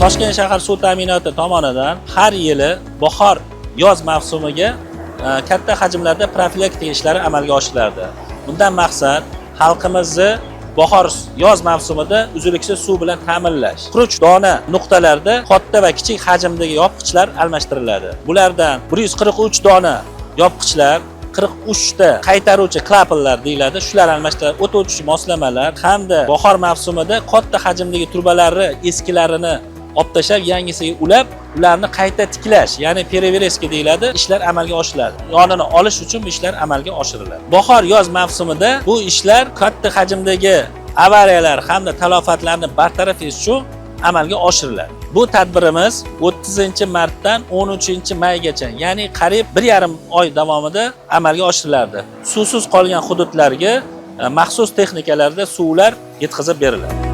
Toshkent shahar suv ta'minoti tomonidan har yili bahor yoz mavsumiga katta hajmlarda profilaktika ishlari amalga oshiriladi. Bundan maqsad xalqimizni bahor yoz mavsumida uzluksiz suv bilan ta'minlash. 43 dona nuqtalarda katta va kichik hajmdagi yopqichlar almashtiriladi. Bulardan 143 dona yopqichlar, 43 ta qaytaruvchi klapanlar deyiladi. Shular almashtiriladi. O't o'chiruvchi moslamalar hamda bahor mavsumida katta hajmdagi turbalarni eskilarini olib tashlab, yangisiga ulab, ularni qayta tiklash, ya'ni perevereska deyiladi, ishlar amalga oshiriladi. Yonini olish uchun bu ishlar amalga oshiriladi. Bahor yoz mavsumida bu ishlar katta hajmdagi avariyalar hamda talafotlarni bartaraf etish uchun amalga oshiriladi. Bu tadbirimiz 30-martdan 13-maygacha, ya'ni qariyb 1,5 oy davomida amalga oshiriladi. Suvsiz qolgan hududlarga maxsus texnikalarda suvlar yetkazib beriladi.